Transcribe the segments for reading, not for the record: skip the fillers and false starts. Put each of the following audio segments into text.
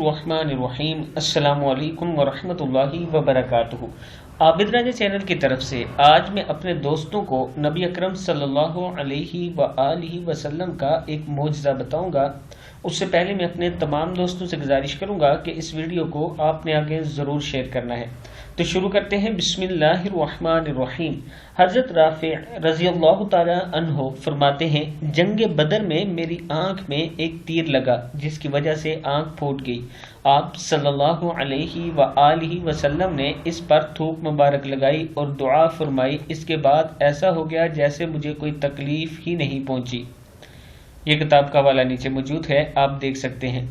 الرحمن الرحیم السلام علیکم ورحمۃ اللہ وبرکاتہ۔ عابد راجہ چینل کی طرف سے آج میں اپنے دوستوں کو نبی اکرم صلی اللہ علیہ وآلہ وسلم کا ایک معجزہ بتاؤں گا۔ اس سے پہلے میں اپنے تمام دوستوں سے گزارش کروں گا کہ اس ویڈیو کو آپ نے آگے ضرور شیئر کرنا ہے۔ تو شروع کرتے ہیں۔ بسم اللہ الرحمن الرحیم۔ حضرت رافع رضی اللہ تعالی عنہ فرماتے ہیں، جنگ بدر میں میری آنکھ میں ایک تیر لگا جس کی وجہ سے آنکھ پھوٹ گئی۔ آپ صلی اللہ علیہ وآلہ وسلم نے اس پر تھوک مبارک لگائی اور دعا فرمائی۔ اس کے بعد ایسا ہو گیا جیسے مجھے کوئی تکلیف ہی نہیں پہنچی۔ یہ کتاب کا حوالہ نیچے موجود ہے، آپ دیکھ سکتے ہیں۔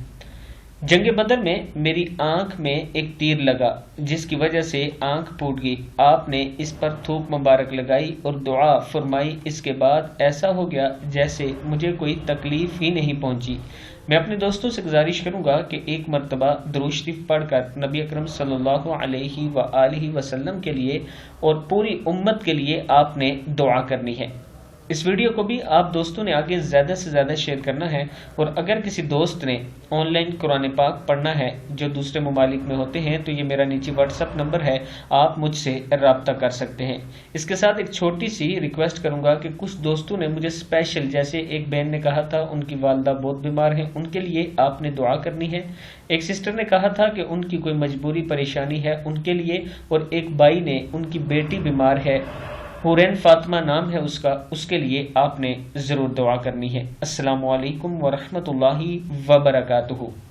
جنگ بدر میں میری آنکھ میں ایک تیر لگا جس کی وجہ سے آنکھ پھوٹ گئی۔ آپ نے اس پر تھوک مبارک لگائی اور دعا فرمائی۔ اس کے بعد ایسا ہو گیا جیسے مجھے کوئی تکلیف ہی نہیں پہنچی۔ میں اپنے دوستوں سے گزارش کروں گا کہ ایک مرتبہ درود شریف پڑھ کر نبی اکرم صلی اللہ علیہ وآلہ وسلم کے لیے اور پوری امت کے لیے آپ نے دعا کرنی ہے۔ اس ویڈیو کو بھی آپ دوستوں نے آگے زیادہ سے زیادہ شیئر کرنا ہے، اور اگر کسی دوست نے آن لائن قرآن پاک پڑھنا ہے جو دوسرے ممالک میں ہوتے ہیں تو یہ میرا نیچے واٹس ایپ نمبر ہے، آپ مجھ سے رابطہ کر سکتے ہیں۔ اس کے ساتھ ایک چھوٹی سی ریکویسٹ کروں گا کہ کچھ دوستوں نے مجھے اسپیشل، جیسے ایک بہن نے کہا تھا ان کی والدہ بہت بیمار ہیں، ان کے لیے آپ نے دعا کرنی ہے۔ ایک سسٹر نے کہا تھا کہ ان کی کوئی مجبوری پریشانی ہے، ان کے لیے، اور ایک بھائی نے ان کی بیٹی بیمار ہے، حورین فاطمہ نام ہے اس کا، اس کے لیے آپ نے ضرور دعا کرنی ہے۔ السلام علیکم ورحمۃ اللہ وبرکاتہ۔